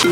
3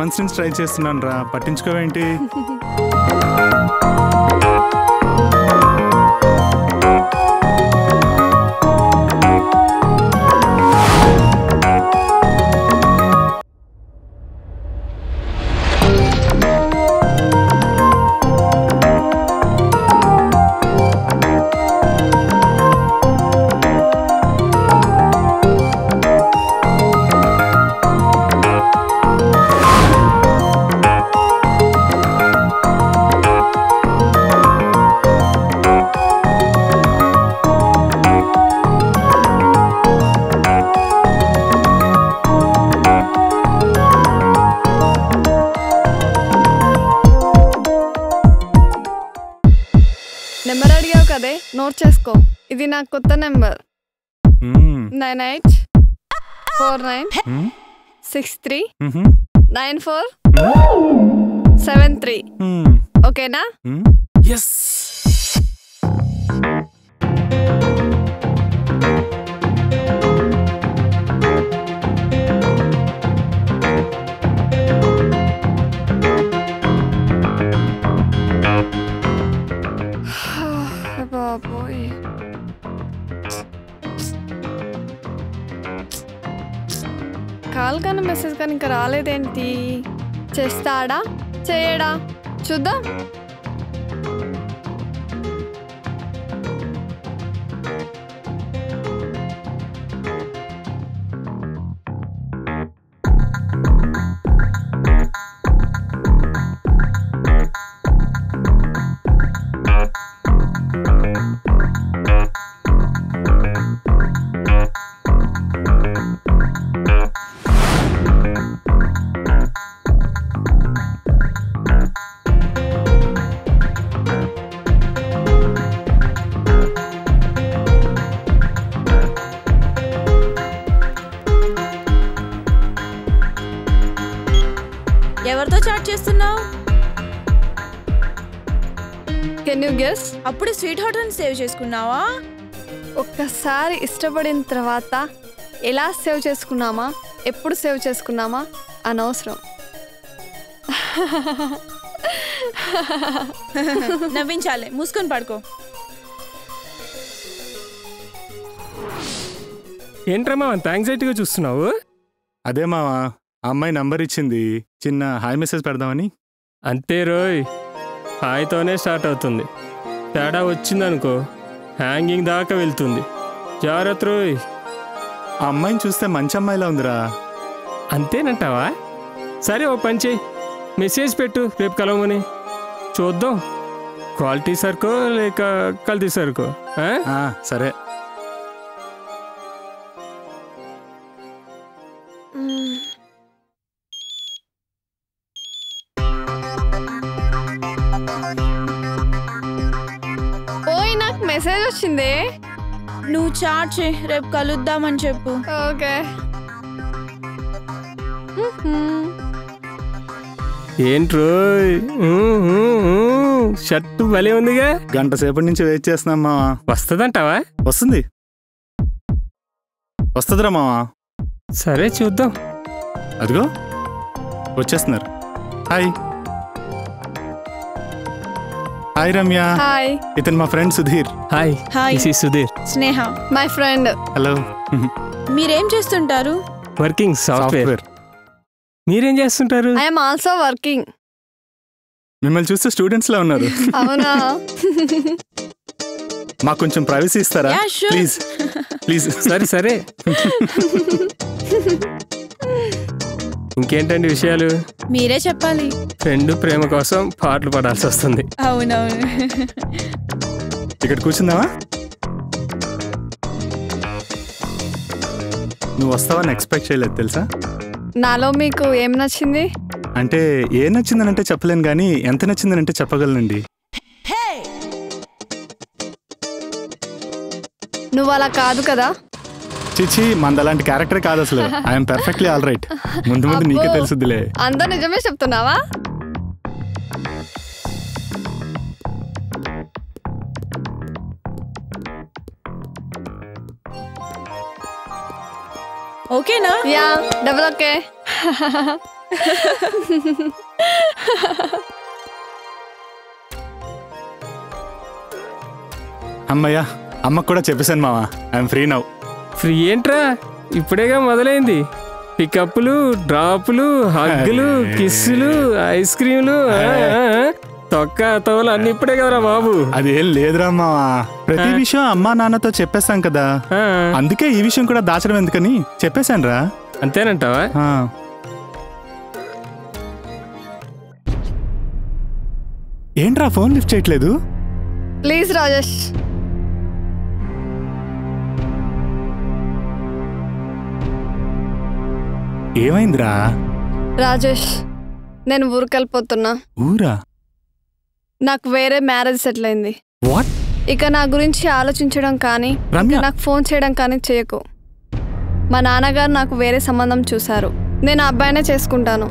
months నుంచి try చేస్తున్నాను రా, పట్టించుకోవేంటి? నెంబర్ అడిగావు కదే, నోట్ చేసుకో. ఇది నా కొత్త నెంబర్. 9849639473. ఓకేనా? ఎస్. బాబోయ్, కాల్ కానీ మెసేజ్ కానీ ఇంకా రాలేదేంటి? చేస్తాడా చేయడా చూద్దాం. ఎవరితో చాట్ చేస్తున్నావు? Can you guess? అప్పుడు స్వీట్ హార్ట్ అని సేవ్ చేసుకున్నావా? ఒక్కసారి ఇష్టపడిన తర్వాత ఎలా సేవ్ చేసుకున్నామా, ఎప్పుడు సేవ్ చేసుకున్నామా అనవసరం. నవ్వించాలి, మూసుకొని పడుకో. ఏంట్రమ్మా అంత యాంగ్జైటీగా చూస్తున్నావు? అదే మావా, ఆ అమ్మాయి నంబర్ ఇచ్చింది, చిన్న హాయ్ మెసేజ్ పెడదామని. అంతే రోయ్, హాయ్తోనే స్టార్ట్ అవుతుంది. తేడా వచ్చిందనుకో హ్యాంగింగ్ దాకా వెళ్తుంది. జాగ్రత్త రోయ్. ఆ అమ్మాయిని చూస్తే మంచి అమ్మాయిలా ఉందిరా. అంతేనంటావా? సరే ఓ పని చేయి, మెసేజ్ పెట్టు, రేపు కలవమని. చూద్దాం క్వాలిటీ సరుకో లేక కల్తీ సరుకో. సరే. ఓయ్, నాకు మెసేజ్ వచ్చింది. నువ్వు చాట్ చేయి, రేపు కలుద్దామని చెప్పు. ఓకే. ఏంట్రోయ్ షర్టు భలే ఉందిగా. గంట సేపటి నుంచి వెయిట్ చేస్తున్నాం మావా. వస్తుందంటావా? వస్తుంది, వస్తుందిరా మావా. సరే చూద్దాం. అదిగో వచ్చేస్తున్నారు. హాయ్. హాయ్ రమ్య. హాయ్. ఇతను మా friend Sudheer. Hi. Hi. This is Sudheer. Sneha my friend. Hello. మీరేం చేస్తుంటారు? Working software. మీరేం చేస్తుంటారు? I am also working. మిమ్మల్ని చూస్తే స్టూడెంట్స్ లా ఉన్నారు. అవునా? మాకు కొంచెం ప్రైవసీ ఇస్తారా? Yeah, sure. Please please. సరే సరే. ఇంకేంటండి విషయాలు? మీరే చెప్పాలి. ఫ్రెండ్ ప్రేమ కోసం పాటలు పడాల్సి వస్తుంది. అవునవును. ఇక్కడ కూర్చుందామా? నువ్వు వస్తావని ఎక్స్పెక్ట్ చేయలేదు తెలుసా. నాలో మీకు ఏం నచ్చింది? అంటే ఏం నచ్చిందనంటే చెప్పలేను కానీ ఎంత నచ్చిందనంటే చెప్పగలనండి. నువ్వు అలా కాదు కదా. చిచి మంది అలాంటి క్యారెక్టర్ కాదు అసలు. I'm perfectly all right. ముందు ముందు నీకే తెలుసుద్దిలే. అంతా నిజమే చెప్తున్నావా? ఓకేనా? Yeah double okay. అమ్మయ్యా అమ్మకు కూడా చెప్పేశాను మావా. I'm free now. ఫ్రీ ఏంట్రా, ఇప్పుడేగా మొదలైంది. పికప్లు, డ్రాపులు, హగ్గులు, కిస్సులు, ఐస్ క్రీములు, తొక్క తోలు అన్ని ఇప్పుడే కదరా బాబు. అదేం లేదురా మావా, ప్రతి విషయం అమ్మా నాన్నతో చెప్పేశాం కదా, అందుకే ఈ విషయం కూడా దాచడం ఎందుకని చెప్పేశాను రా. అంతేనంటావా? ఏంట్రా ఫోన్ లిఫ్ట్ చేయట్లేదు? ప్లీజ్ రాజేష్. ఏమైందిరా? రాజేష్ నేను ఊరికెళ్ళిపోతున్నా. ఊరా? నాకు వేరే మ్యారేజ్ సెటిల్ అయింది. వాట్? ఇక నా గురించి ఆలోచించడం కానీ రమ్య నాకు ఫోన్ చేయడం కానీ చేయకు. మా నాన్నగారు నాకు వేరే సంబంధం చూశారు. నేను ఆ అబ్బాయినే చేసుకుంటాను.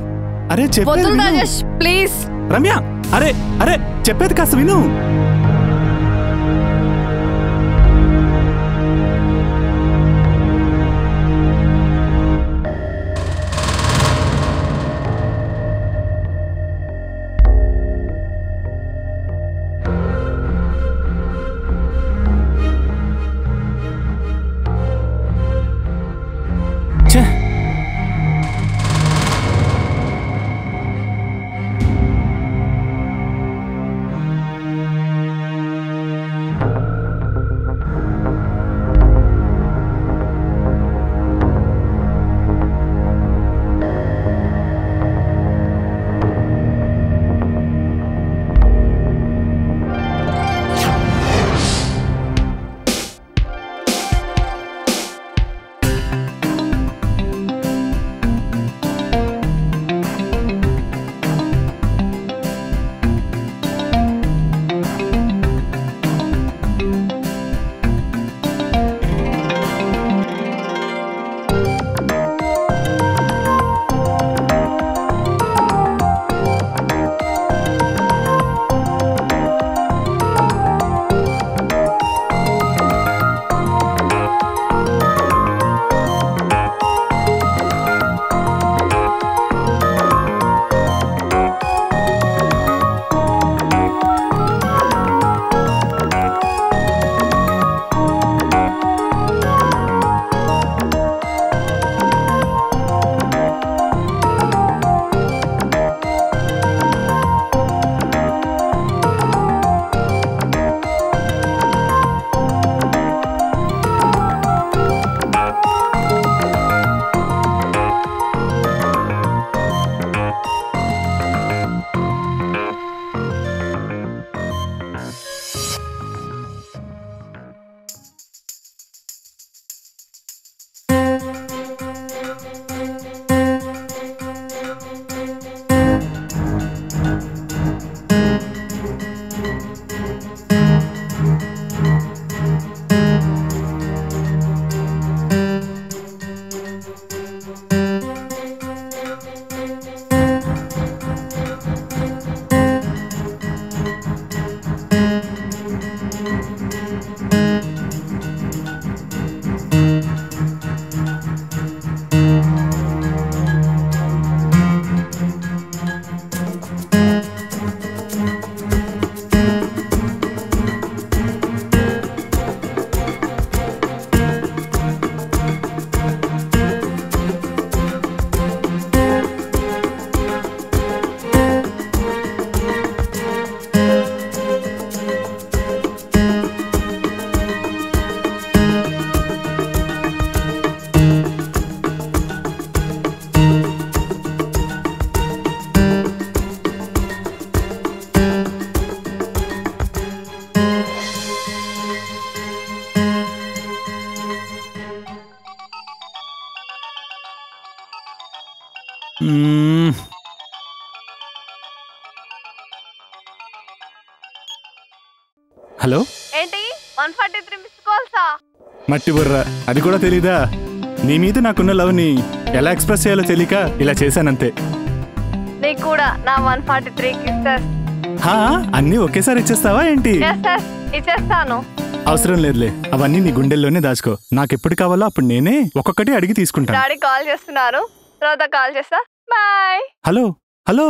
అరే వద్దు రాజేష్ ప్లీజ్. రమ్య అరే అరే చెప్పేది కాస్త విను. హలో, ఏంటి 143 మిస్ కాల్సా? మట్టి బుర్ర, అది కూడా తెలీదా? నీ మీద నాకున్న లవ్ని ఎలా ఎక్స్ప్రెస్ చేయాలో తెలియక ఇలా చేశానంతే. నీకు కూడా నా 143 కిస్సెస్. అన్నీ ఒకేసారి ఇచ్చేస్తావా ఏంటి? ఇచ్చేస్తాను. అవసరం లేదులే, అవన్నీ నీ గుండెల్లోనే దాచుకో. నాకెప్పుడు కావాలో అప్పుడు నేనే ఒక్కొక్కటి అడిగి తీసుకుంటాను. డాడీ కాల్ చేస్తున్నారు, తర్వాత కాల్ చేస్తా. Bye. Hello hello.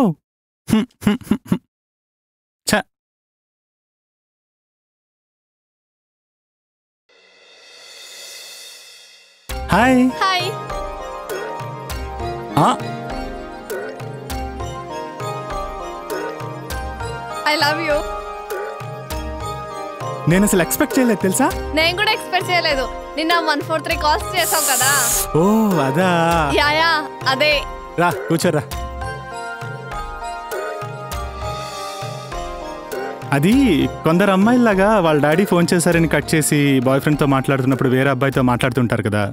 Hi hi. I love you. నేను అసలు ఎక్స్పెక్ట్ చేయలేదు తెలుసా? నేను కూడా ఎక్స్పెక్ట్ చేయలేదు. నిన్న 143 కాల్స్ చేసావు కదా. ఓ అదా. యా అదే. రా కూర్చోరా. అది కొందరు అమ్మాయిలాగా వాళ్ళ డాడీ ఫోన్ చేశారని కట్ చేసి బాయ్ ఫ్రెండ్తో మాట్లాడుతున్నప్పుడు వేరే అబ్బాయితో మాట్లాడుతుంటారు కదా.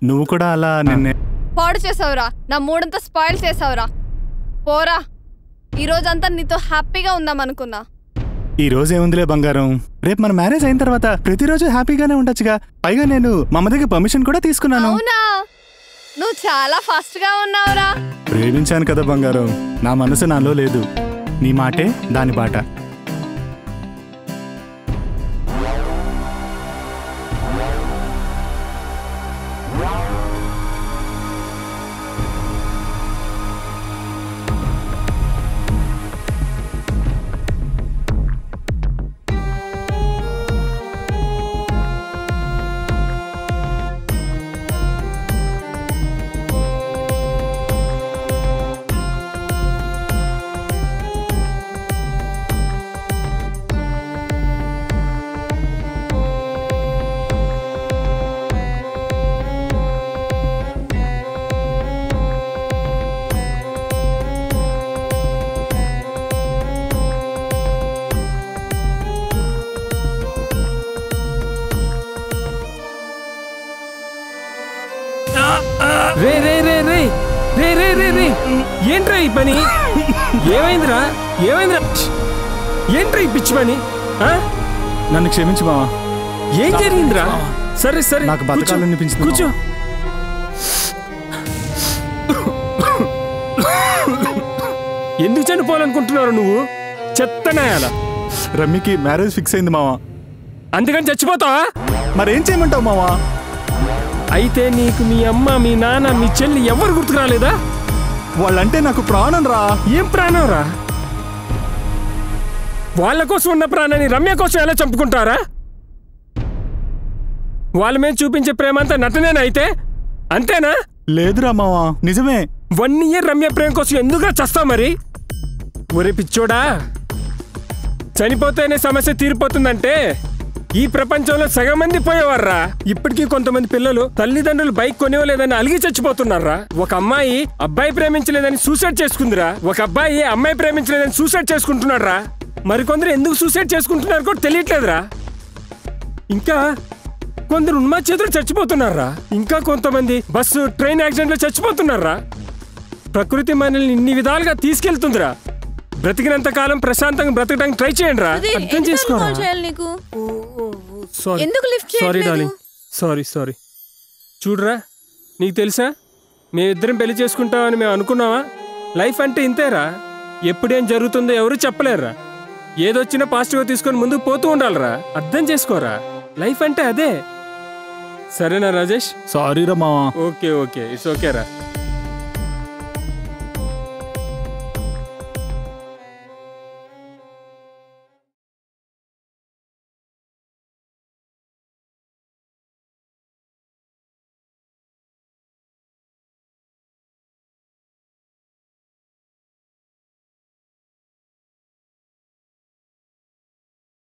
నువ్వు కూడా అలా నిన్నే పాడు చేసావురా. నా మూడంతా స్పాయిల్ చేసావురా. పోరా. ఈ రోజంతా నీతో హ్యాపీగా ఉందాం అనుకున్నా. ఈ రోజు ఏముందిలే బంగారం, రేపు మన మ్యారేజ్ అయిన తర్వాత ప్రతిరోజు హ్యాపీగానే ఉండొచ్చుగా. పైగా నేను మా అమ్మ దగ్గర పర్మిషన్ కూడా తీసుకున్నాను. అవునా? నువ్వు చాలా ఫాస్ట్ గా ఉన్నావురా. ప్రేమించాను కదా బంగారం, నా మనసు నాలో లేదు. నీ మాటే దాని బాట. రే రే రే రే రే రే రే రే ఏంట్రా ఈ పని? ఏమైందిరా? ఏంట్రా ఈ పిచ్చి పని? నన్ను క్షమించు మావా. ఏం జరిగిందిరా? సరే సరే, నాకు బతకాలనిపించింది. కూర్చో. ఎందుకు చనిపోవాలనుకుంటున్నారు నువ్వు? చెత్తనాయాల. రమ్మికి మ్యారేజ్ ఫిక్స్ అయింది మావా. అందుకని చచ్చిపోతావా? మరేం చేయమంటావు మావా? అయితే నీకు మీ అమ్మ, మీ నాన్న, మీ చెల్లి ఎవరు గుర్తుకు రాలేదా? వాళ్ళంటే నాకు ప్రాణం రా. ఏం ప్రాణం రా? వాళ్ళ కోసం ఉన్న ప్రాణాన్ని రమ్య కోసం ఎలా చంపుకుంటారా? వాళ్ళ మీద చూపించే ప్రేమ అంతా నటనేనా అయితే? అంతేనా? లేదురా మావా, నిజమే. 1 ఇయర్ రమ్య ప్రేమ కోసం ఎందుకురా చస్తావు మరి? ఒరే పిచ్చోడా, చనిపోతేనే సమస్య తీరిపోతుందంటే ఈ ప్రపంచంలో సగం మంది పోయేవారా. ఇప్పటికీ కొంతమంది పిల్లలు తల్లిదండ్రులు బైక్ కొనివ్వలేదని అలిగి చచ్చిపోతున్నారా. ఒక అమ్మాయి అబ్బాయి ప్రేమించలేదని సూసైడ్ చేసుకుందిరా. ఒక అబ్బాయి అమ్మాయి ప్రేమించలేదని సూసైడ్ చేసుకుంటున్నాడు రా. మరికొందరు ఎందుకు సూసైడ్ చేసుకుంటున్నారు కూడా తెలియట్లేదురా. ఇంకా కొందరు ఉన్మాద చచ్చిపోతున్నారా. ఇంకా కొంతమంది బస్సు, ట్రైన్ యాక్సిడెంట్లో చచ్చిపోతున్నారా. ప్రకృతి మనల్ని ఇన్ని విధాలుగా తీసుకెళ్తుందిరా. బ్రతికినంత కాలం ప్రశాంతంగా బ్రతకడానికి ట్రై చేయండి రా. అర్థం చేసుకోరా. Sorry darling, sorry. చూడరా, నీకు తెలుసా, మేమిద్దరం పెళ్లి చేసుకుంటామని మేము అనుకున్నావా? లైఫ్ అంటే ఇంతేరా. ఎప్పుడేం జరుగుతుందో ఎవరు చెప్పలేరురా. ఏదొచ్చినా పాజిటివ్గా తీసుకొని ముందుకు పోతూ ఉండాలిరా. అర్థం చేసుకోరా, లైఫ్ అంటే అదే. సరేనా రాజేష్? సారీ రా మావా. ఓకే, ఇట్స్ ఓకే రా.